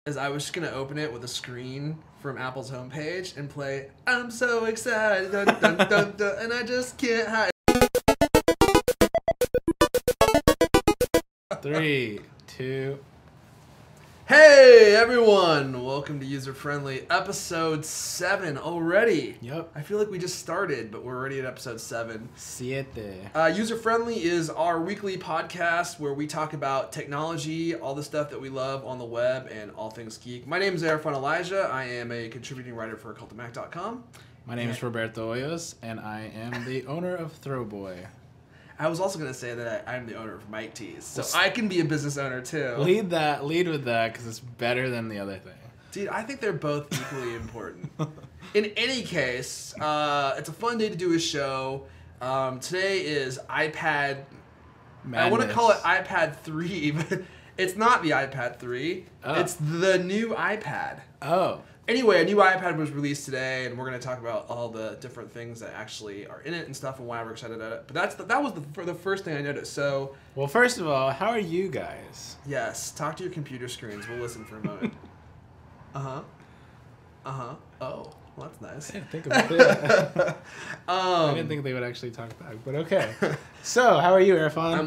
is I was just going to open it with a screen from Apple's homepage and play, I'm so excited, dun, dun, dun, dun, and I just can't hide. 3, 2. Hey everyone! Welcome to User Friendly, episode 7 already. Yep. I feel like we just started, but we're already at episode 7. Siete. User Friendly is our weekly podcast where we talk about technology, all the stuff that we love on the web, and all things geek. My name is Erfon Elijah. I am a contributing writer for cultofmac.com. My name is Roberto Hoyos, and I am the owner of Throwboy. I was also going to say that I'm the owner of Mike Tees, so I can be a business owner too. Lead with that, because it's better than the other thing. Dude, I think they're both equally important. In any case, it's a fun day to do a show. Today is iPad... Madness. I want to call it iPad 3, but it's not the iPad 3. Oh. It's the new iPad. Oh. Anyway, a new iPad was released today, and we're going to talk about all the different things that actually are in it and stuff and why we're excited about it. But that was the first thing I noticed. So, well, first of all, how are you guys? Yes, talk to your computer screens. We'll listen for a moment. Uh-huh. Uh-huh. Oh, well, that's nice. I didn't think about it. I didn't think they would actually talk back, but okay. So, how are you, Erfon?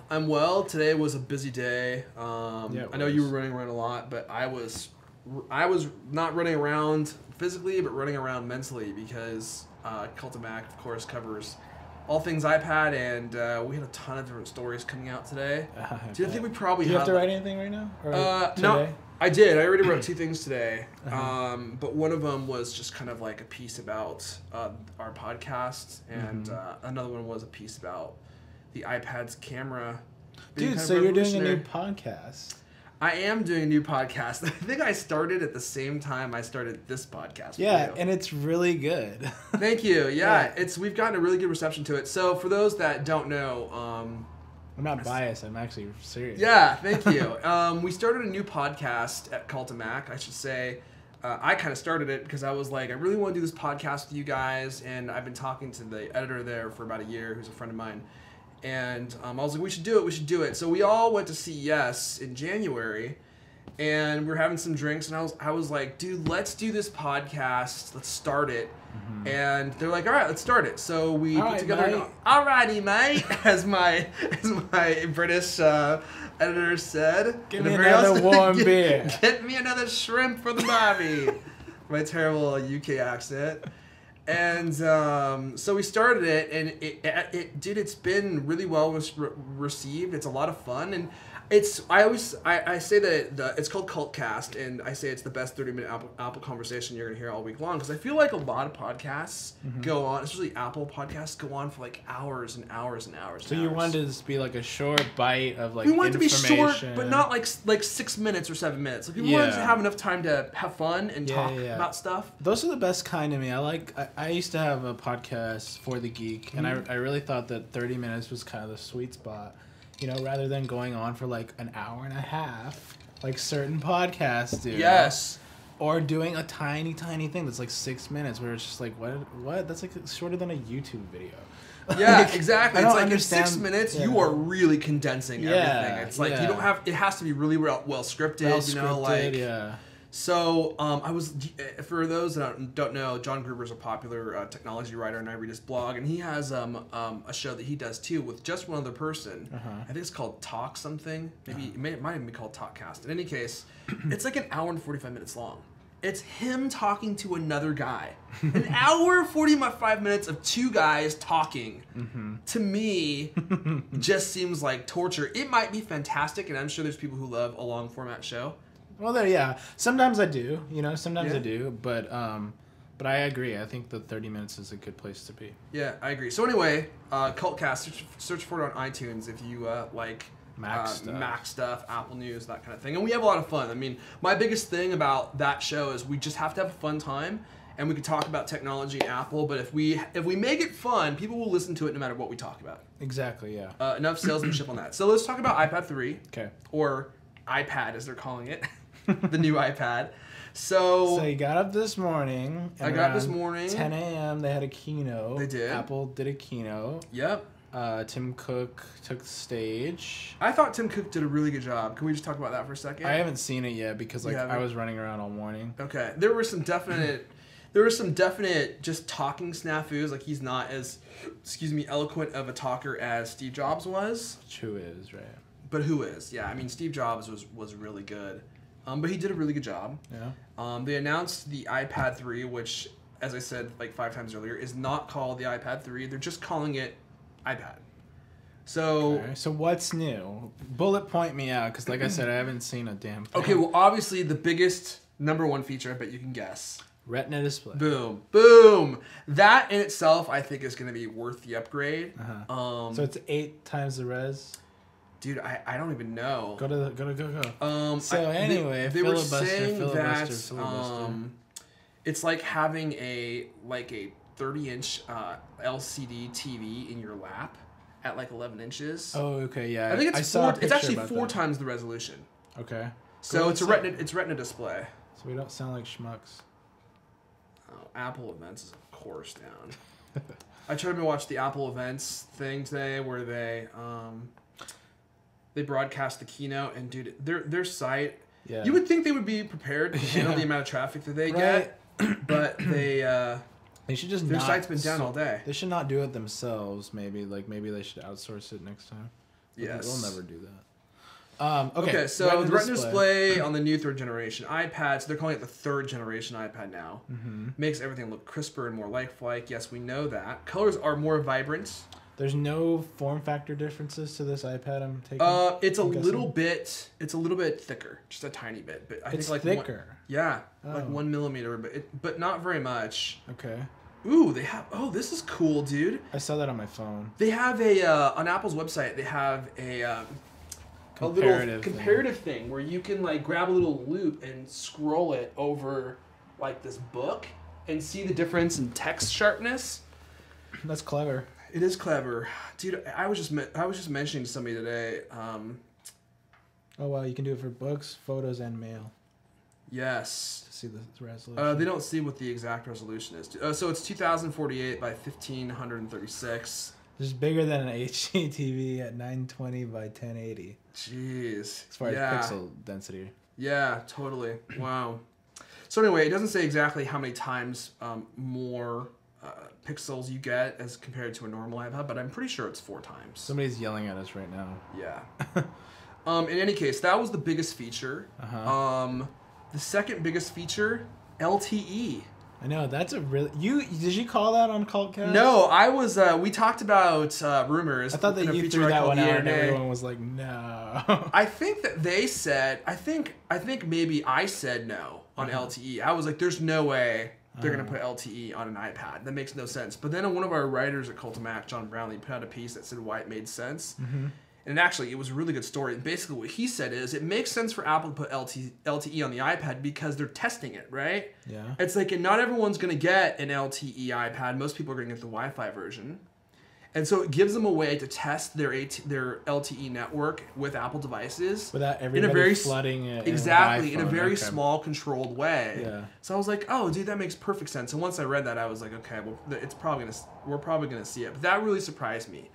I'm well. Today was a busy day. I know you were running around a lot, but I was not running around physically, but running around mentally because Cult of Mac, of course, covers all things iPad, and we had a ton of different stories coming out today. Do you think we probably Do you have to write anything right now? Or no, I did. I already wrote 2 things today, but one of them was just kind of like a piece about our podcast, and another one was a piece about the iPad's camera. Dude, so you're doing a new podcast. I am doing a new podcast. I think I started at the same time I started this podcast. Yeah, and it's really good. Thank you. Yeah, we've gotten a really good reception to it. So for those that don't know, I'm not biased. I'm actually serious. Yeah, thank you. We started a new podcast at Cult of Mac. I should say, I kind of started it because I was like, I really want to do this podcast with you guys, and I've been talking to the editor there for about a year, who's a friend of mine. And I was like, we should do it. So we all went to CES in January, and we were having some drinks, and I was like, dude, let's do this podcast. Let's start it. And they're like, all right, let's start it. So we put together, alrighty, mate, as my British editor said. Give me another warm beer. Get me another shrimp for the barbie. My terrible UK accent. And so we started it, and it's been really well received. It's a lot of fun, and I say that it's called Cultcast, and I say it's the best 30-minute Apple conversation you're gonna hear all week long, because I feel like a lot of podcasts go on, especially Apple podcasts, go on for like hours and hours and hours. So you wanted this to be like a short bite of like we want it to be short, information. but not like 6 minutes or 7 minutes. Like we wanted to have enough time to have fun and talk about stuff. Those are the best kind of me. I used to have a podcast for the geek, and I really thought that 30 minutes was kind of the sweet spot. You know, rather than going on for like an hour and a half, like certain podcasts do. Yes. Or doing a tiny thing that's like 6 minutes, where it's just like, what? That's like shorter than a YouTube video. Yeah, like, exactly. It's like in 6 minutes, you are really condensing everything. It's like you don't have. It has to be really well scripted. You know, like So for those that don't know, John Gruber's a popular technology writer, and I read his blog, and he has a show that he does too with just one other person. I think it's called Talk something. Maybe it might even be called Talkcast. In any case, it's like an hour and 45 minutes long. It's him talking to another guy. An hour and 45 minutes of 2 guys talking. To me, just seems like torture. It might be fantastic, and I'm sure there's people who love a long format show. Well, sometimes I do, I do, but I agree. I think the 30 minutes is a good place to be. Yeah, I agree. So anyway, Cultcast, search for it on iTunes if you like Mac stuff, Apple News, that kind of thing. And we have a lot of fun. I mean, my biggest thing about that show is we just have to have a fun time, and we can talk about technology and Apple, but if we make it fun, people will listen to it no matter what we talk about. Exactly, yeah. Enough salesmanship on that. So let's talk about iPad 3. Okay. Or iPad, as they're calling it. The new iPad. So you got up this morning. I got up this morning. 10 a.m. They had a keynote. They did. Apple did a keynote. Yep. Tim Cook took the stage. I thought Tim Cook did a really good job. Can we just talk about that for a second? I haven't seen it yet because I was running around all morning. Okay, there were some definite just talking snafus. Like he's not as, eloquent of a talker as Steve Jobs was. Who is, right? But who is? Yeah, I mean Steve Jobs was really good, but he did a really good job. Yeah. They announced the iPad 3, which, as I said like 5 times earlier, is not called the iPad 3. They're just calling it iPad. So what's new? Bullet point me out, because like I said, I haven't seen a damn thing. Okay, well obviously the biggest #1 feature, I bet you can guess. Retina display. Boom. Boom. That in itself I think is going to be worth the upgrade. So it's 8 times the res? Dude, I don't even know. Go. They were saying that it's like having a 30-inch LCD TV in your lap at like 11 inches. Oh, okay, yeah. I think it's actually 4 times the resolution. Okay. So it's retina display. So we don't sound like schmucks. Oh, Apple events is of course down. I tried to watch the Apple events thing today where they broadcast the keynote, and dude, their site. Yeah. You would think they would be prepared to handle the amount of traffic that they get, but they should just their site's been down all day. They should not do it themselves. Maybe they should outsource it next time. Yes, they'll never do that. Okay, so the Retina display on the new 3rd generation iPad, so they're calling it the 3rd generation iPad now. Makes everything look crisper and more lifelike. Yes, we know that. Colors are more vibrant. There's no form factor differences to this iPad I'm taking. It's a little bit thicker, just a tiny bit, but I think like thicker. Like 1 millimeter, but not very much. Okay. Ooh, they have. Oh, this is cool, dude. I saw that on my phone. They have on Apple's website. They have a little comparative thing where you can like grab a little loop and scroll it over like this book and see the difference in text sharpness. That's clever. It is clever, dude. I was just mentioning to somebody today. Oh wow, you can do it for books, photos, and mail. Yes. To see the resolution. They don't see what the exact resolution is. So it's 2048 by 1536. It's bigger than an HD TV at 920 by 1080. Jeez. As far as pixel density. Yeah, totally. Wow. So anyway, it doesn't say exactly how many times more pixels you get as compared to a normal iPad, but I'm pretty sure it's 4 times. Somebody's yelling at us right now. Yeah. In any case, that was the biggest feature. The second biggest feature, LTE. I know, that's a really... Did you call that on Cultcast? No, I was... we talked about rumors. I thought that you threw that one out and everyone was like, no. I think that they said... I think maybe I said no on LTE. I was like, there's no way they're going to put LTE on an iPad. That makes no sense. But then one of our writers at Cultamac, John Brownlee, put out a piece that said why it made sense. And actually, it was a really good story. And basically, what he said is it makes sense for Apple to put LTE on the iPad because they're testing it, right? Yeah. It's like, and not everyone's going to get an LTE iPad. Most people are going to get the Wi-Fi version. And so it gives them a way to test their LTE network with Apple devices. Without everybody flooding it. Exactly, in a very small, controlled way. Yeah. So I was like, oh, dude, that makes perfect sense. And once I read that, I was like, okay, well, we're probably going to see it. But that really surprised me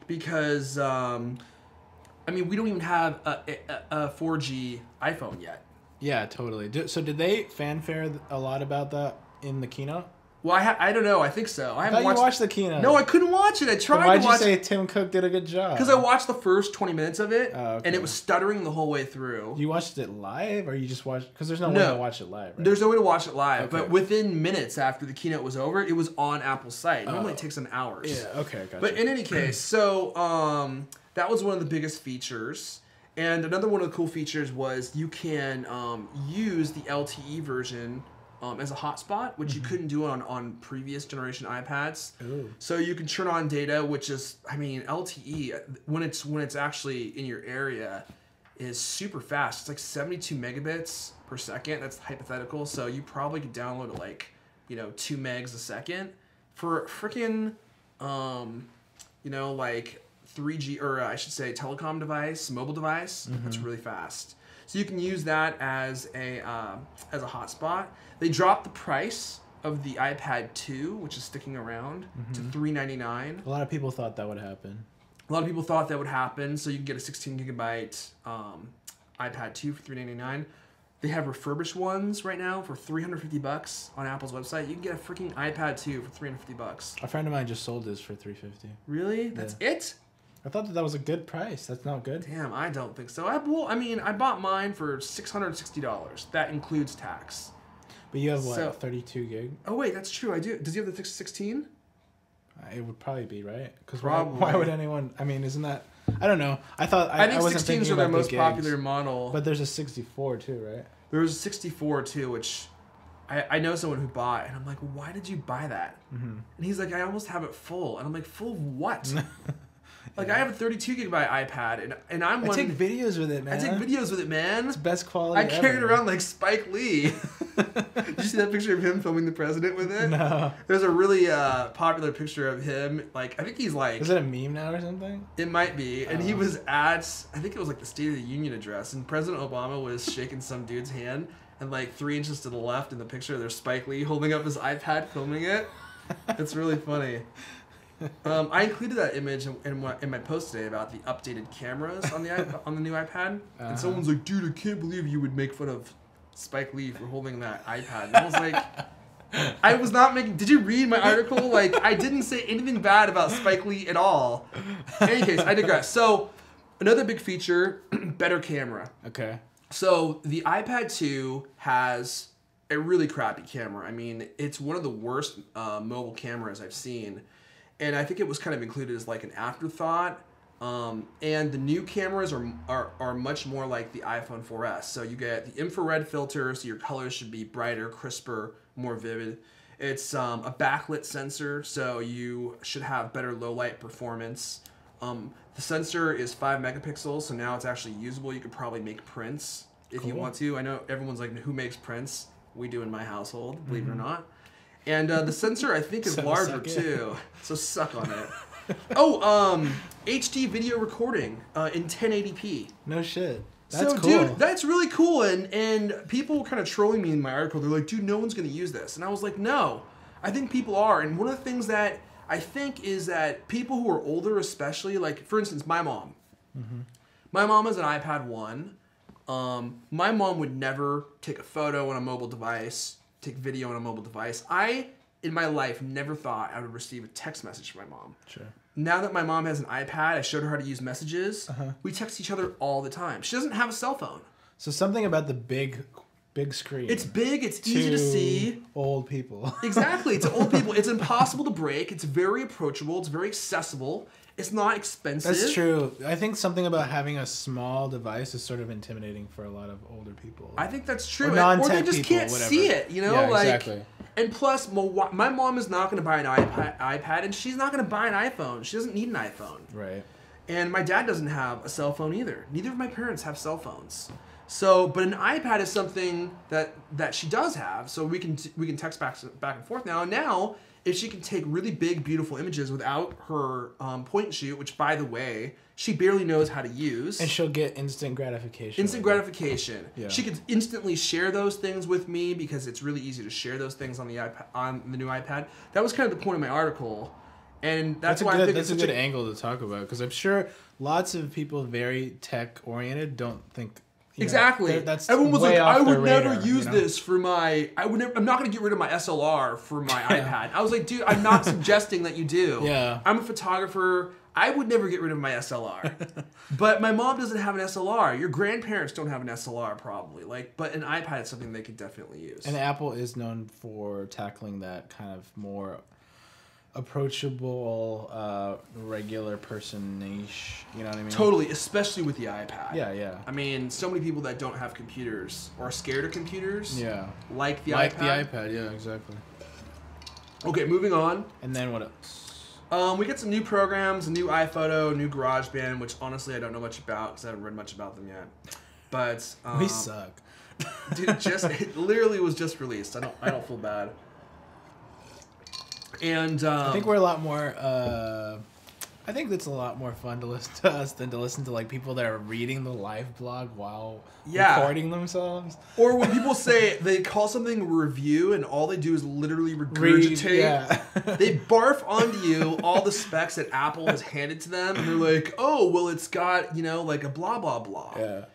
because... I mean, we don't even have a 4G iPhone yet. Yeah, totally. So did they fanfare a lot about that in the keynote? Well, I don't know. I think so. I thought you watched the keynote. No, I couldn't watch it. I tried to watch it. Why'd you say Tim Cook did a good job? Because I watched the first 20 minutes of it, okay. and it was stuttering the whole way through. You watched it live, or you just watched... Because there's no way to watch it live, right? There's no way to watch it live, but within minutes after the keynote was over, it was on Apple's site. Normally it takes them hours. Yeah, okay, gotcha. But in any case, so that was one of the biggest features. And another one of the cool features was you can use the LTE version as a hotspot, which you couldn't do on previous generation iPads. Ooh. So you can turn on data, which is, I mean, LTE when it's actually in your area is super fast. It's like 72 megabits per second. That's hypothetical. So you probably could download it like 2 megs a second for freaking like 3G, or I should say telecom device, mobile device. That's really fast. So you can use that as a hotspot. They dropped the price of the iPad 2, which is sticking around, to $399. A lot of people thought that would happen. A lot of people thought that would happen, so you can get a 16 gigabyte iPad 2 for $399. They have refurbished ones right now for $350 on Apple's website. You can get a freaking iPad 2 for $350. A friend of mine just sold his for $350. Really? That's it? I thought that was a good price. That's not good. Damn, I don't think so. I bought mine for $660. That includes tax. But you have what, 32 gig? Oh wait, that's true. I do. Does he have the 16? It would probably be, right? Because why would anyone? I mean, isn't that? I don't know. I think wasn't 16s are their most popular model. But there's a 64 too, right? There's a 64 too, which I know someone who bought, and I'm like, why did you buy that? And he's like, I almost have it full, and I'm like, full of what? Like, I have a 32 gigabyte iPad, and I take videos with it, man. I take videos with it, man. It's best quality I carry it around like Spike Lee. Did you see that picture of him filming the president with it? No. There's a really popular picture of him. Like, I think he's like... Is it a meme now or something? It might be. And he was at, I think it was like the State of the Union address, and President Obama was shaking some dude's hand, and like 3 inches to the left in the picture, there's Spike Lee holding up his iPad filming it. It's really funny. I included that image in my post today about the updated cameras on the new iPad, and someone's like, "Dude, I can't believe you would make fun of Spike Lee for holding that iPad." And I was like, "I was not making." Did you read my article? Like, I didn't say anything bad about Spike Lee at all. In any case, I digress. So, another big feature: better camera. Okay. So the iPad 2 has a really crappy camera. I mean, it's one of the worst mobile cameras I've seen. And I think it was kind of included as like an afterthought. And the new cameras are much more like the iPhone 4S. So you get the infrared filter, so your colors should be brighter, crisper, more vivid. It's a backlit sensor, so you should have better low light performance. The sensor is 5 megapixels, so now it's actually usable. You could probably make prints if you want to. I know everyone's like, who makes prints? We do in my household, believe it or not. And the sensor, I think, is larger, too. So suck on it. HD video recording in 1080p. No shit. That's cool. Dude, that's really cool. And people were kind of trolling me in my article. They're like, dude, no one's going to use this. And I was like, no. I think people are. And one of the things that I think is that people who are older especially, like, for instance, my mom. My mom has an iPad 1. My mom would never take a photo on a mobile device, take video on a mobile device. I, in my life, never thought I would receive a text message from my mom. Sure. Now that my mom has an iPad, I showed her how to use messages. We text each other all the time. She doesn't have a cell phone. So something about the big screen. It's big. It's easy to see. Old people. Exactly. It's old people. It's impossible to break. It's very approachable. It's very accessible. It's not expensive. That's true. I think something about having a small device is sort of intimidating for a lot of older people. I think that's true. Or they just people, can't whatever. see it, you know? Yeah, like, exactly. And plus, my mom is not going to buy an iPad, and she's not going to buy an iPhone. She doesn't need an iPhone. Right. And my dad doesn't have a cell phone either. Neither of my parents have cell phones. So, but an iPad is something that she does have. So we can text back and forth now. And now, if she can take really big, beautiful images without her point and shoot, which, by the way, she barely knows how to use. And she'll get instant gratification. Instant gratification. Yeah. She could instantly share those things with me because it's really easy to share those things on the iPad, on the new iPad. That was kind of the point of my article. And that's why I think that's a good angle to talk about, because I'm sure lots of people very tech-oriented don't think... Exactly. That's everyone was like, I would never radar, use this for my. I'm not going to get rid of my SLR for my iPad. I was like, dude, I'm not suggesting that you do. Yeah. I'm a photographer. I would never get rid of my SLR. But my mom doesn't have an SLR. Your grandparents don't have an SLR probably. But an iPad is something they could definitely use. And Apple is known for tackling that kind of more approachable, regular person niche. You know what I mean? Totally, especially with the iPad. Yeah. I mean, so many people that don't have computers or are scared of computers. Yeah. Like the iPad. Like the iPad, yeah, exactly. Okay, moving on. And then what else? We get some new programs, a new iPhoto, a new GarageBand, which honestly I don't know much about because I haven't read much about them yet. But we suck. Dude, it literally was just released. I don't feel bad. And I think we're a lot more. I think it's a lot more fun to listen to us than to listen to like people that are reading the live blog while recording themselves. Or when people say they call something a review and all they do is literally regurgitate. They barf onto you all the specs that Apple has handed to them, and they're like, "Oh, well, it's got like a blah blah blah." Yeah.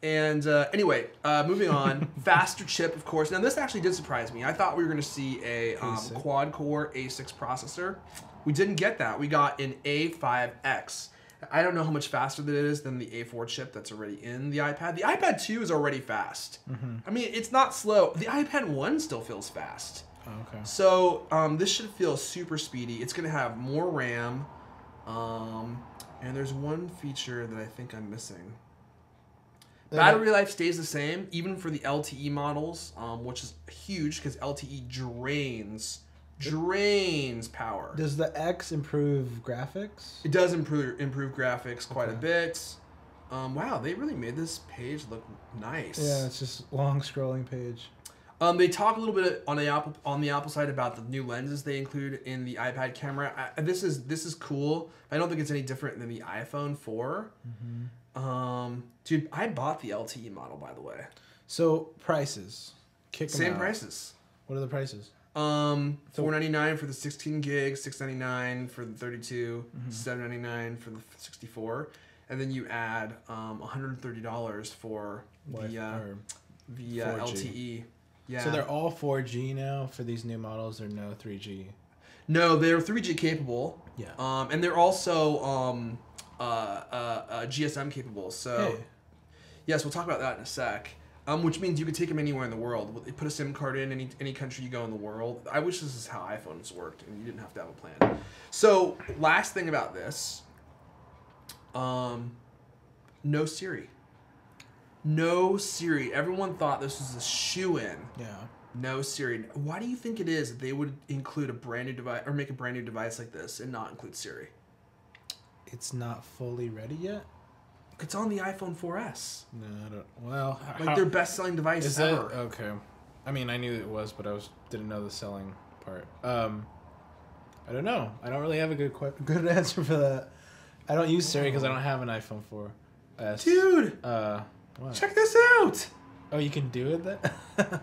And anyway, moving on. Faster chip, of course. Now this actually did surprise me. I thought we were going to see a quad-core A6 processor. We didn't get that. We got an A5X. I don't know how much faster that is than the A4 chip that's already in the iPad. The iPad 2 is already fast. I mean, it's not slow. The iPad 1 still feels fast. Oh, okay. So this should feel super speedy. It's going to have more RAM. And there's one feature that I think I'm missing. Battery life stays the same, even for the LTE models, which is huge because LTE drains power. Does the X improve graphics? It does improve graphics quite a bit. Wow, they really made this page look nice. Yeah, it's just long scrolling page. They talk a little bit on the Apple side about the new lenses they include in the iPad camera. This is cool. I don't think it's any different than the iPhone 4. Dude, I bought the LTE model, by the way. So prices, same prices. What are the prices? $499 for the 16 gigs, $699 for the 32, $799 for the 64, and then you add $130 for the LTE. Yeah. So they're all 4G now for these new models. They're no 3G. No, they're 3G capable. Yeah. And they're also GSM capable. So yes, we'll talk about that in a sec. Which means you could take them anywhere in the world. They put a SIM card in any country you go in the world. I wish this is how iPhones worked and you didn't have to have a plan. So last thing about this, no Siri. No Siri. Everyone thought this was a shoo-in. Yeah. No Siri. Why do you think it is that they would include a brand new device or make a brand new device like this and not include Siri? It's not fully ready yet. It's on the iPhone 4S. No, I don't. Well, like their best-selling device ever. Okay. I mean, I knew it was, but didn't know the selling part. I don't know. I don't really have a good answer for that. I don't use Siri because I don't have an iPhone 4S. Dude, what? Check this out. Oh, you can do it then?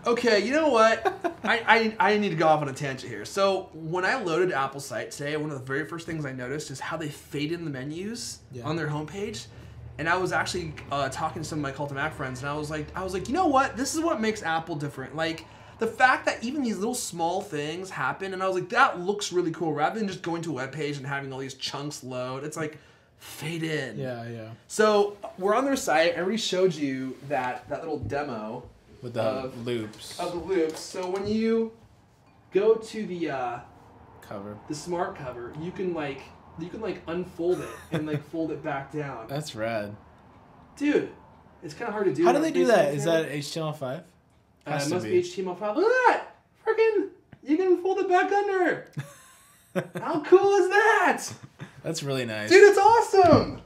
Okay, you know what? I need to go off on a tangent here. So when I loaded Apple's site today, one of the very first things I noticed is how they fade in the menus on their homepage. And I was actually talking to some of my Cult of Mac friends, and I was like, you know what? This is what makes Apple different. Like the fact that even these little small things happen, and I was like, that looks really cool. Rather than just going to a web page and having all these chunks load, it's like fade in. Yeah, yeah. So we're on their site. I already showed you that little demo with the loops. Of the loops. So when you go to the cover, the smart cover, you can unfold it and fold it back down. That's rad. Dude, it's kind of hard to do. How do they do that? Is that HTML5? It must be HTML5. Look at that! Freaking, you can fold it back under. How cool is that? That's really nice. Dude, it's awesome!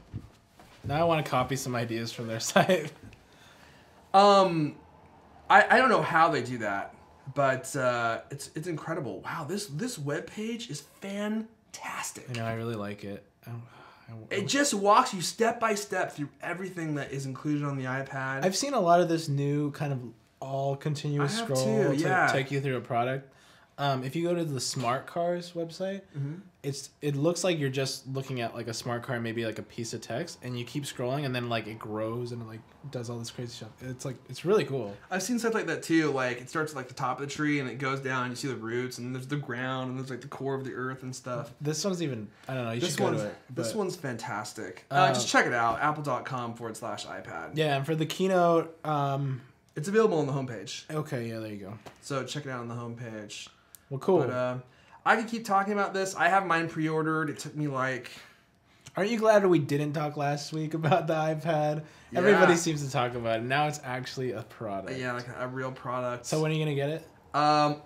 Now I want to copy some ideas from their site. I don't know how they do that, but it's incredible. Wow, this web page is fantastic. I know, I really like it. It just walks you step by step through everything that is included on the iPad. I've seen a lot of this new kind of all continuous scroll to take you through a product. If you go to the Smart Cars website, it looks like you're just looking at like a smart car, maybe like a piece of text, and you keep scrolling, and then it grows and it does all this crazy stuff. It's really cool. I've seen stuff like that too. Like it starts at the top of the tree and it goes down. And you see the roots and there's the ground and there's the core of the earth and stuff. This one's even I don't know. You should go to it. This one's fantastic. Just check it out. Apple.com/iPad. Yeah, and for the keynote, it's available on the homepage. Okay, yeah, there you go. So check it out on the homepage. Well, cool. But I could keep talking about this. I have mine pre-ordered. It took me Aren't you glad we didn't talk last week about the iPad? Yeah. Everybody seems to talk about it. Now it's actually a product. Yeah, like a real product. So when are you going to get it?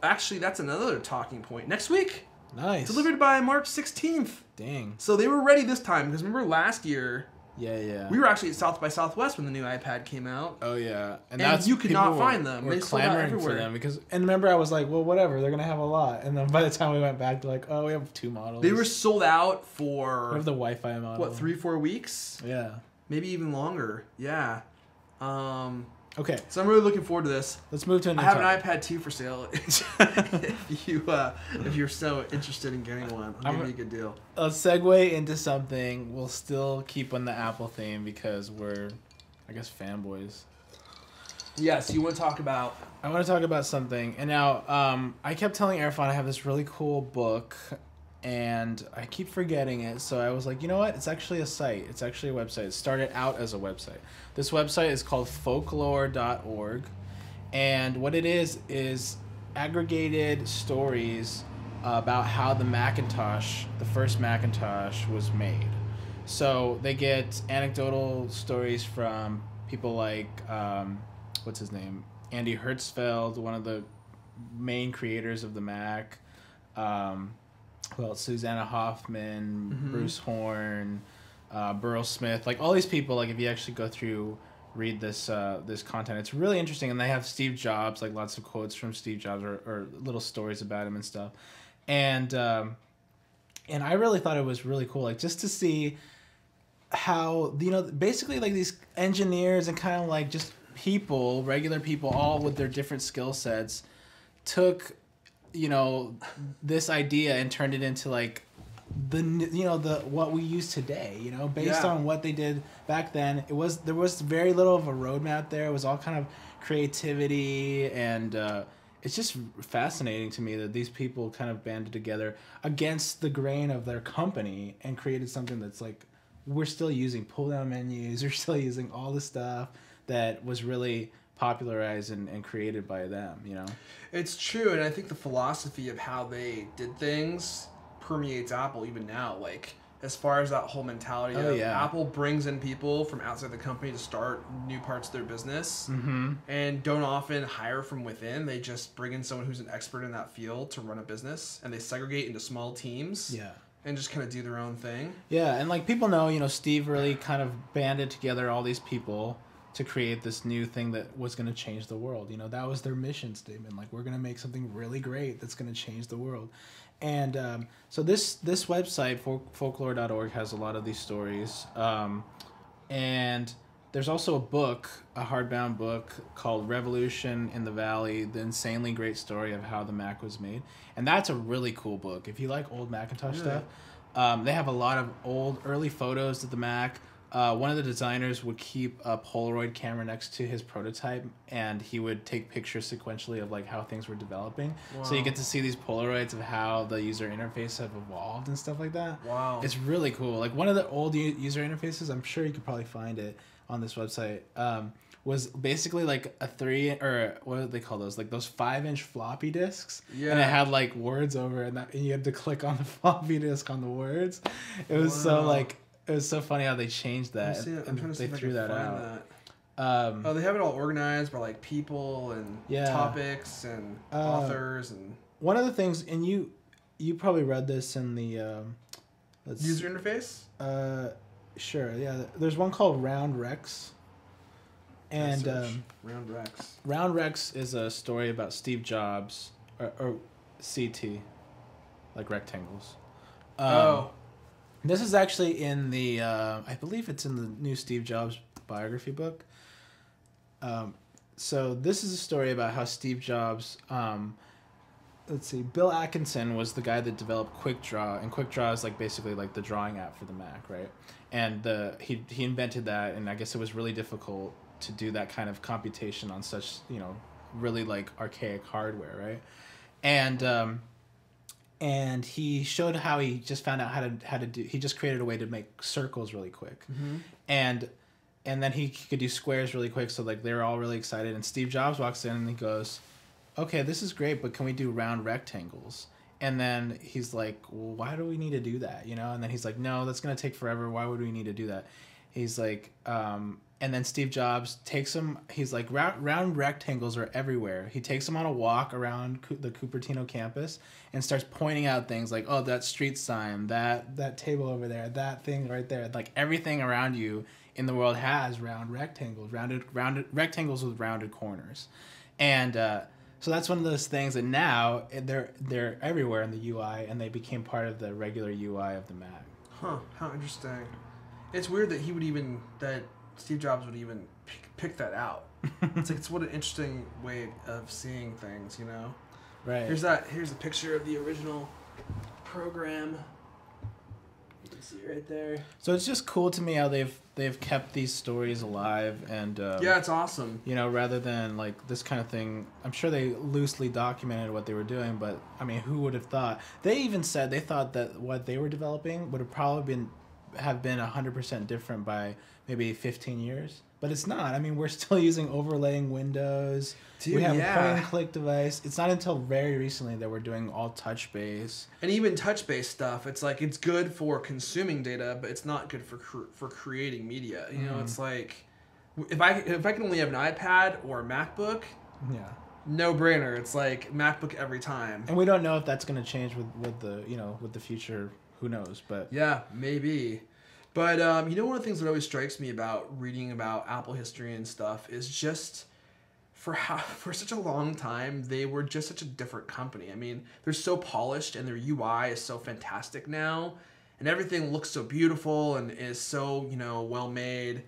Actually, that's another talking point. Next week. Nice. Delivered by March 16th. Dang. So they were ready this time. Because remember last year, Yeah. We were actually at South by Southwest when the new iPad came out. Oh yeah, and you could not find them. They clamoring for them and remember I was like, well, whatever, they're gonna have a lot. And then by the time we went back, they're like, oh, we have 2 models. They were sold out for. We have the Wi-Fi model. What, 3-4 weeks? Yeah. Maybe even longer. Yeah. Okay. So I'm really looking forward to this. Let's move to a new I have topic. an iPad 2 for sale. If you're so interested in getting one, I'll give you a good deal. Let's segue into something. We'll still keep on the Apple theme because we're, I guess, fanboys. Yes, you want to talk about... I want to talk about something. And now, I kept telling Erfon I have this really cool book, and I keep forgetting it. So I was like, you know what? It's actually a site. It's actually a website. It started out as a website. This website is called folklore.org. And what it is aggregated stories about how the Macintosh, the first Macintosh, was made. So they get anecdotal stories from people like, what's his name? Andy Hertzfeld, one of the main creators of the Mac. Well, Susanna Hoffman, Bruce Horn, Burl Smith, like all these people. Like if you actually go through, read this content, it's really interesting. And they have Steve Jobs, like lots of quotes from Steve Jobs or little stories about him and stuff. And I really thought it was really cool, like just to see how, basically like these engineers and kind of like just people, regular people, all with their different skill sets, took this idea and turned it into like the what we use today, based on what they did back then. There was very little of a roadmap there. It was all kind of creativity, and it's just fascinating to me that these people kind of banded together against the grain of their company and created something that's like, we're still using pull-down menus, we're still using all the stuff that was really popularized and created by them, It's true, and I think the philosophy of how they did things permeates Apple even now. Like, as far as that whole mentality Apple brings in people from outside the company to start new parts of their business, and don't often hire from within. They just bring in someone who's an expert in that field to run a business, and they segregate into small teams. Yeah. And just kind of do their own thing. Yeah, and like people know, Steve really kind of banded together all these people to create this new thing that was going to change the world. That was their mission statement. Like, we're going to make something really great that's going to change the world. And so this website, folklore.org, has a lot of these stories. And there's also a book, a hardbound book called Revolution in the Valley, the insanely great story of how the Mac was made. And that's a really cool book. If you like old Macintosh stuff, they have a lot of early photos of the Mac. One of the designers would keep a Polaroid camera next to his prototype, and he would take pictures sequentially of like how things were developing. Wow. So you get to see these Polaroids of how the user interface have evolved and stuff like that. Wow. It's really cool. Like one of the old user interfaces, I'm sure you could probably find it on this website, was basically like a 3, or what do they call those? Like those 5-inch floppy disks. Yeah. And it had like words over it, and you had to click on the floppy disk on the words. It was so like... It was so funny how they changed that. I'm trying to see if I can find out. That. They have it all organized by like people and topics and authors and. One of the things, and you probably read this in the user interface. Sure, yeah. There's one called Round Rex. And Round Rex. Round Rex is a story about Steve Jobs, or CT, like rectangles. This is actually in the, I believe it's in the new Steve Jobs biography book. So this is a story about how Steve Jobs, let's see, Bill Atkinson was the guy that developed QuickDraw, and QuickDraw is like basically like the drawing app for the Mac, right? And he invented that, and I guess it was really difficult to do that kind of computation on such, really like archaic hardware, right? And he showed how he just found out how to do. He just created a way to make circles really quick, and then he could do squares really quick. So like they were all really excited. And Steve Jobs walks in and he goes, "Okay, this is great, but can we do round rectangles?" And then he's like, "Well, why do we need to do that?" And then he's like, "No, that's gonna take forever. Why would we need to do that?" He's like, And then Steve Jobs takes him. He's like, round rectangles are everywhere. He takes him on a walk around the Cupertino campus and starts pointing out things like, oh, that street sign, that table over there, that thing right there. Like everything around you in the world has round rectangles, rounded rectangles with rounded corners, and so that's one of those things. And now they're everywhere in the UI, and they became part of the regular UI of the Mac. Huh? How interesting. It's weird that Steve Jobs would even pick that out. It's what an interesting way of seeing things, you know? Right. Here's a picture of the original program. You can see it right there. So it's just cool to me how they've kept these stories alive and yeah, it's awesome. You know, rather than like this kind of thing. I'm sure they loosely documented what they were doing, but I mean, who would have thought? They even said they thought that what they were developing would have probably have been 100% different by maybe 15 years, but it's not. I mean, we're still using overlaying windows. Dude, we have a point-and-click device. It's not until very recently that we're doing all touch-based. And even touch-based stuff, it's like it's good for consuming data, but it's not good for creating media. You know, it's like if I can only have an iPad or a MacBook, no brainer. It's like MacBook every time. And we don't know if that's going to change with the future. Who knows? But yeah, maybe. But you know, one of the things that always strikes me about reading about Apple history and stuff is just for such a long time they were just such a different company. I mean, they're so polished and their UI is so fantastic now, and everything looks so beautiful and is so, you know, well made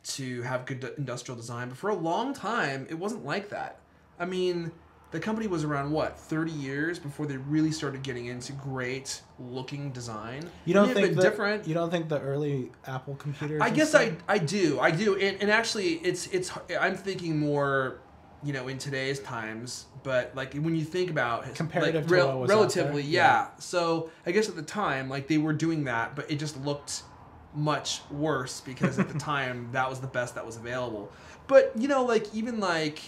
to have good industrial design. But for a long time, it wasn't like that. I mean, the company was around, 30 years before they really started getting into great looking design. You don't think different? You don't think the early Apple computers? I guess I do. And actually, it's I'm thinking more, you know, in today's times. But like when you think about comparative to what was relatively, yeah. So I guess at the time, like they were doing that, but it just looked much worse because at the time that was the best that was available. But you know, like even like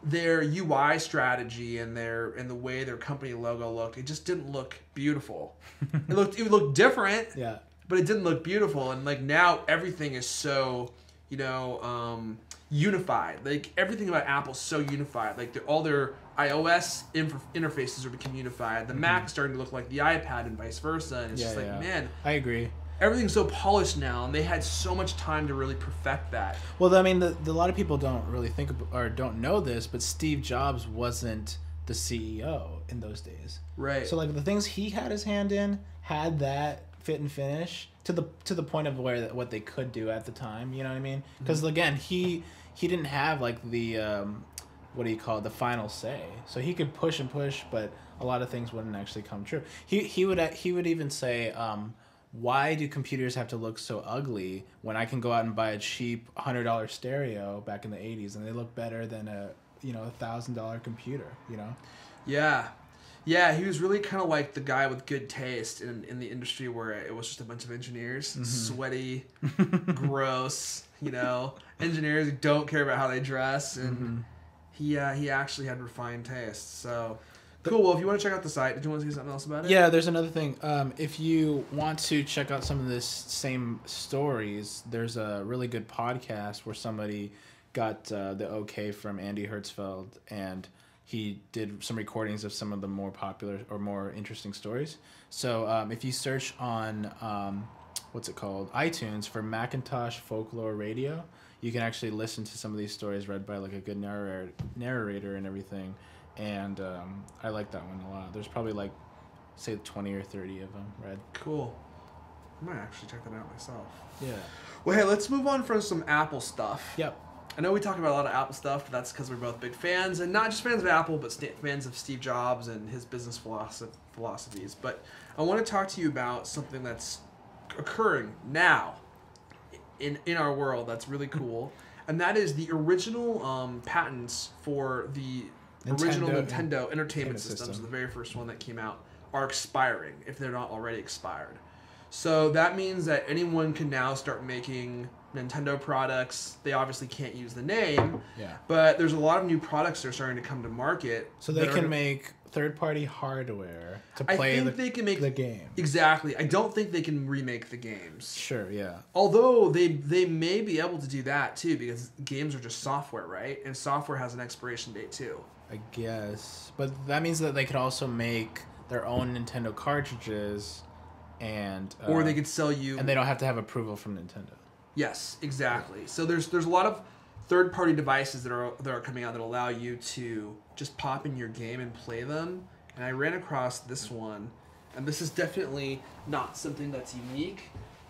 their UI strategy and the way their company logo looked, it just didn't look beautiful. It looked different, yeah, but it didn't look beautiful. And like now everything is so, you know, unified. Like everything about Apple's so unified. Like all their iOS interfaces are becoming unified. The Mac's starting to look like the iPad and vice versa. And it's man, I agree. Everything's so polished now, and they had so much time to really perfect that. Well, I mean, a lot of people don't really think or don't know this, but Steve Jobs wasn't the CEO in those days. Right. So, like, the things he had his hand in had that fit and finish to the point of what they could do at the time. You know what I mean? Because again, he didn't have like the the final say. So he could push and push, but a lot of things wouldn't actually come true. He would even say, why do computers have to look so ugly when I can go out and buy a cheap $100 stereo back in the 80s and they look better than a $1,000 computer, you know? Yeah, he was really kind of like the guy with good taste in the industry where it was just a bunch of engineers, sweaty, gross, you know, engineers who don't care about how they dress, and he actually had refined taste, so... Cool. Well, if you want to check out the site, did you want to say something else about it? Yeah, there's another thing. If you want to check out some of this same stories, there's a really good podcast where somebody got the okay from Andy Hertzfeld, and he did some recordings of some of the more popular or more interesting stories. So if you search on iTunes for Macintosh Folklore Radio, you can actually listen to some of these stories read by like a good narrator and everything. And I like that one a lot. There's probably like, say 20 or 30 of them read. Cool. I might actually check that out myself. Yeah. Well, hey, let's move on from some Apple stuff. Yep. I know we talk about a lot of Apple stuff, but that's because we're both big fans, and not just fans of Apple, but fans of Steve Jobs and his business philosophies. But I want to talk to you about something that's occurring now in our world that's really cool, and that is the original patents for the original Nintendo Entertainment System, so the very first one that came out, are expiring if they're not already expired. So that means that anyone can now start making Nintendo products. They obviously can't use the name. Yeah. But there's a lot of new products that are starting to come to market. So they can make third-party hardware to play they can make the game. Exactly. I don't think they can remake the games. Sure, yeah. Although they may be able to do that too, because games are just software, right? And software has an expiration date too. I guess. But that means that they could also make their own Nintendo cartridges and or they could sell you, and they don't have to have approval from Nintendo. Yes, exactly. So there's a lot of third-party devices that are coming out that allow you to just pop in your game and play them. And I ran across this one, and this is definitely not something that's unique.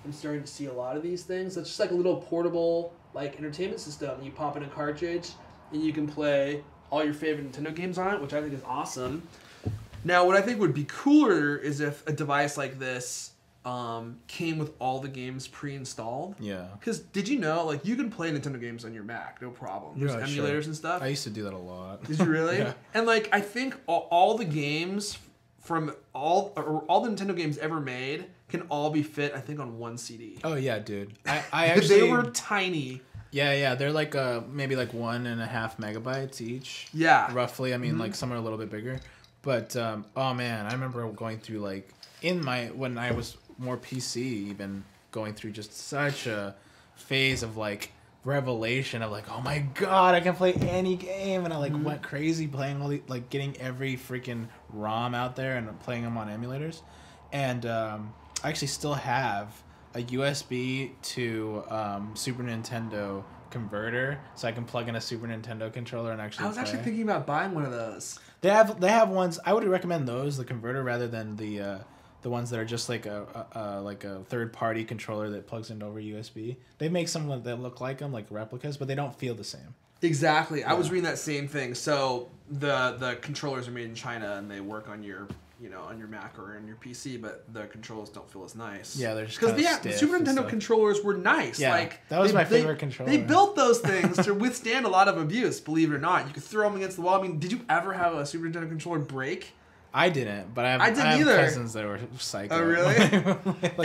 I'm starting to see a lot of these things. It's just like a little portable like entertainment system. You pop in a cartridge, and you can play all your favorite Nintendo games on it, which I think is awesome. Now, what I think would be cooler is if a device like this came with all the games pre-installed. Yeah. Because did you know, like, you can play Nintendo games on your Mac, no problem. There's emulators and stuff. I used to do that a lot. Did you really? Yeah. And, like, I think all the games from all the Nintendo games ever made can all be fit, I think, on one CD. Oh, yeah, dude. I actually... They were tiny. Yeah, they're like maybe like 1.5 megabytes each. Yeah. Roughly. I mean, like, some are a little bit bigger. But, oh, man, I remember going through, like, when I was more PC, even going through just such a phase of like revelation of like, oh my god, I can play any game, and I like went crazy playing all the like getting every freaking ROM out there and playing them on emulators. And I actually still have a USB to Super Nintendo converter, so I can plug in a Super Nintendo controller and actually. I was actually thinking about buying one of those. They have ones. I would recommend those, the converter, rather than the ones that are just like a third-party controller that plugs into over USB. They make some that look like them, like replicas, but they don't feel the same. Exactly. Yeah. I was reading that same thing. So the controllers are made in China and they work on your on your Mac or on your PC, but the controllers don't feel as nice. Yeah, they're just because the Super Nintendo controllers were nice. Yeah, like that was my favorite controller. They built those things to withstand a lot of abuse. Believe it or not, you could throw them against the wall. I mean, did you ever have a Super Nintendo controller break? I didn't, but I have cousins that were psycho. Oh, really?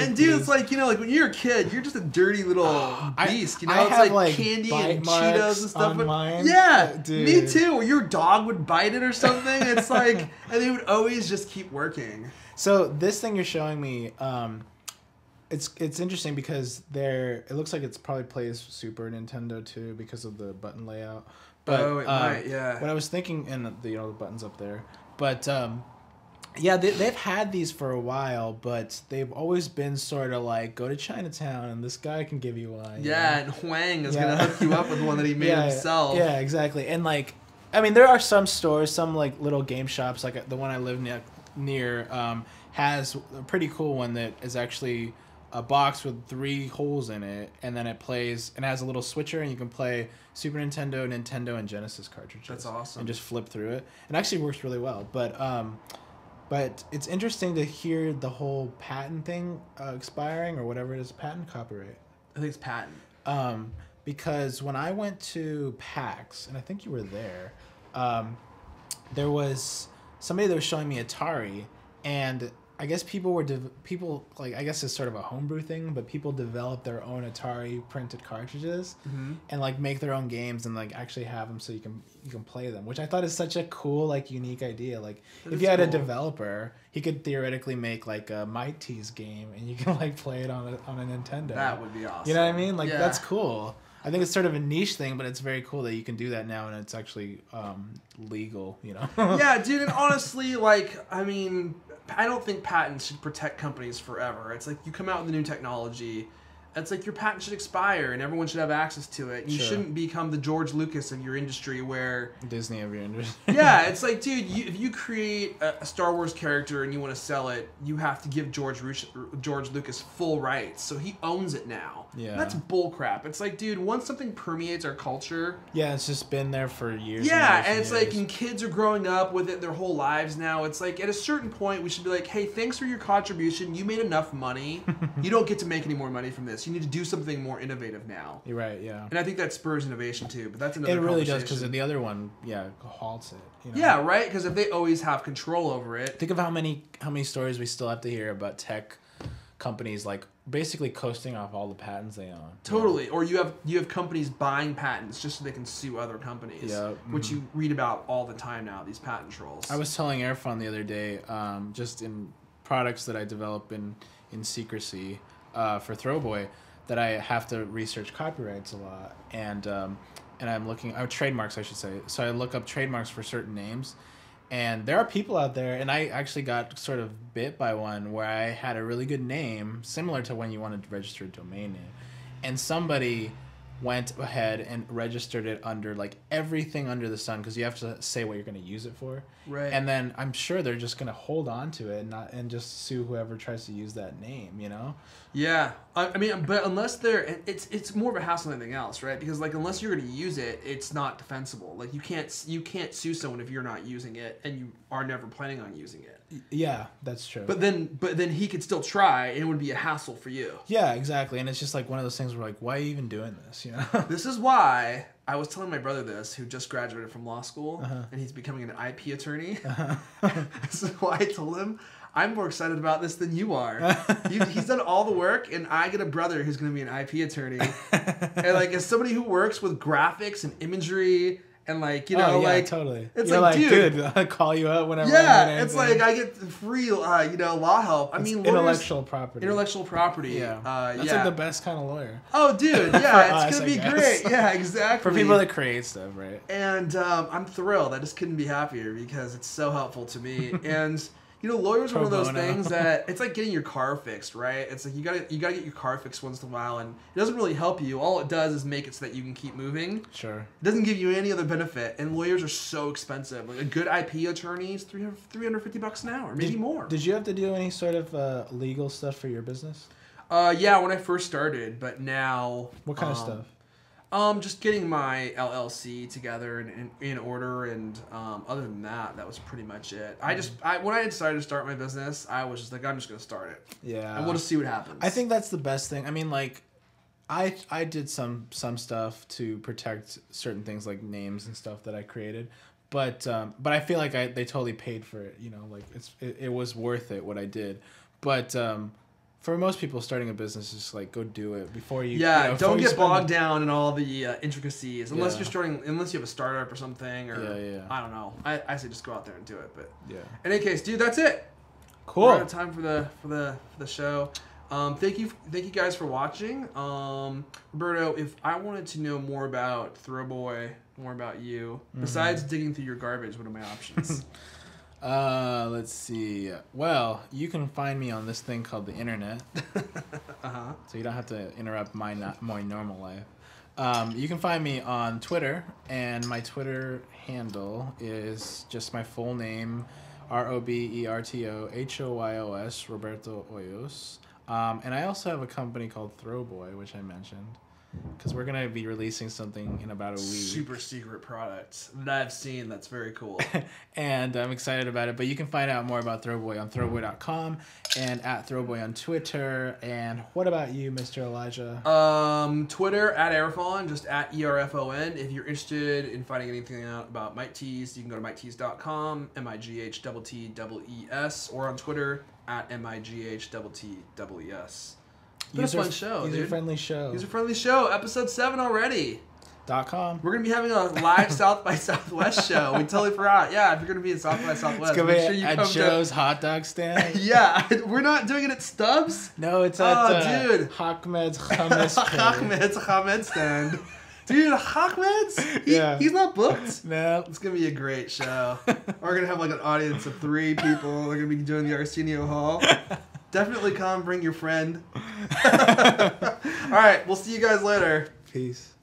And dude, it's like, like when you're a kid, you're just a dirty little beast, It's like candy and Cheetos and stuff. Mine. Yeah, dude. Me too. Or your dog would bite it or something. It's like, and they would always just keep working. So this thing you're showing me, it's interesting because it looks like it's probably plays Super Nintendo too because of the button layout. But it might, yeah. What I was thinking, and the buttons up there, but. Yeah, they've had these for a while, but they've always been sort of like, go to Chinatown and this guy can give you one. Yeah, and Huang is going to hook you up with one that he made himself. Yeah, exactly. And like, I mean, there are some stores, some like little game shops, like the one I live near has a pretty cool one that is actually a box with 3 holes in it, and then it plays and has a little switcher, and you can play Super Nintendo, Nintendo, and Genesis cartridges. That's awesome. And just flip through it. It actually works really well, But it's interesting to hear the whole patent thing expiring or whatever it is, patent copyright. I think it's patent. Because when I went to PAX, and I think you were there, there was somebody that was showing me Atari, and I guess I guess it's sort of a homebrew thing, but people develop their own Atari printed cartridges and like make their own games and like actually have them so you can play them, which I thought is such a cool, like, unique idea. Like, if you had a developer, he could theoretically make like a Might Tease game and you can like play it on a Nintendo. That would be awesome. You know what I mean? Like, that's cool. I think it's sort of a niche thing, but it's very cool that you can do that now and it's actually legal, Yeah, dude, and honestly, like, I mean, I don't think patents should protect companies forever. It's like you come out with a new technology, it's like your patent should expire and everyone should have access to it. You shouldn't become the George Lucas of your industry where... Disney of your industry. Yeah, it's like, dude, if you create a Star Wars character and you want to sell it, you have to give George Lucas full rights. So he owns it now. Yeah. And that's bullcrap. It's like, dude, once something permeates our culture... Yeah, it's just been there for years. Yeah, and it's like, and kids are growing up with it their whole lives now. It's like, at a certain point, we should be like, hey, thanks for your contribution. You made enough money. You don't get to make any more money from this. You need to do something more innovative now. You're right, yeah. And I think that spurs innovation too, but that's another conversation. It really does, because the other one, halts it. Yeah, right? Because if they always have control over it... Think of how many stories we still have to hear about tech companies, like, basically coasting off all the patents they own. Totally. Yeah. Or you have companies buying patents just so they can sue other companies. Yeah. Which you read about all the time now, these patent trolls. I was telling Erfon the other day, just in products that I develop in secrecy for Throwboy, that I have to research copyrights a lot. And I'm looking... trademarks, I should say. So I look up trademarks for certain names. And there are people out there, and I actually got sort of bit by one where I had a really good name, similar to when you wanted to register a domain name. And somebody went ahead and registered it under like everything under the sun, because you have to say what you're going to use it for. Right. And then I'm sure they're just going to hold on to it and just sue whoever tries to use that name, you know? Yeah. I mean, but unless they're... It's more of a hassle than anything else, right? Because like unless you're going to use it, it's not defensible. Like you can't sue someone if you're not using it and you are never planning on using it. Yeah, that's true. But then he could still try, and it would be a hassle for you. Yeah, exactly. And it's just like one of those things where like, why are you even doing this? You know. This is why I was telling my brother this, who just graduated from law school, and he's becoming an IP attorney. This is why I told him, I'm more excited about this than you are. He's done all the work, and I get a brother who's going to be an IP attorney. And like, as somebody who works with graphics and imagery. And like, you know, like totally. It's You're like, dude, I'll call you up whenever. Yeah, it's like I get free, law help. I mean, intellectual property. Intellectual property. Yeah, that's like the best kind of lawyer. Oh, dude, yeah, it's gonna be great. Yeah, exactly. For people that create stuff, right? And I'm thrilled. I just couldn't be happier because it's so helpful to me. And you know, lawyers are one of those things that it's like getting your car fixed, right? It's like you gotta get your car fixed once in a while, and it doesn't really help you. All it does is make it so that you can keep moving. Sure. It doesn't give you any other benefit, and lawyers are so expensive. Like a good IP attorney is $350 an hour, maybe more. Did you have to do any sort of legal stuff for your business? Yeah, when I first started, but now. What kind of stuff? Just getting my LLC together and in order, and other than that, that was pretty much it. When I decided to start my business, I was just like, I'm just gonna start it. Yeah. And we'll just see what happens. I think that's the best thing. I mean, like, I did some stuff to protect certain things like names and stuff that I created, but I feel like they totally paid for it. You know, like it was worth it what I did, but. For most people, starting a business is like, go do it before you. Yeah, don't get bogged down in all the intricacies unless unless you have a startup or something, or I don't know. I say just go out there and do it. But in any case, dude, that's it. Cool. We're out of time for the show. Thank you guys for watching. Roberto, if I wanted to know more about Throwboy, more about you, besides digging through your garbage, what are my options? Let's see. Well, you can find me on this thing called the internet. So you don't have to interrupt my normal life. You can find me on Twitter, and my Twitter handle is just my full name, Roberto Hoyos, Roberto Hoyos. And I also have a company called Throwboy, which I mentioned. Because we're going to be releasing something in about a week. Super secret product that I've seen that's very cool. And I'm excited about it. But you can find out more about Throwboy on throwboy.com and at Throwboy on Twitter. And what about you, Mr. Elijah? Twitter at Erfon, just at ERFON. If you're interested in finding anything out about Mike Tees, you can go to MikeTees.com, MIGHTTEES, or on Twitter at MIGHTTEES. It's been a fun show, dude. User-friendly show. User-friendly show. Episode 7 already. .com. We're going to be having a live South by Southwest show. We totally forgot. Yeah, if you're going to be in South by Southwest, it's make sure you come at Joe's hot dog stand. Yeah. We're not doing it at Stubbs? No, it's at Ahmed's Chametz stand. Dude, Ahmed's? He's not booked? No. It's going to be a great show. We're going to have like an audience of 3 people. They're going to be doing the Arsenio Hall. Definitely come, bring your friend. All right, we'll see you guys later. Peace.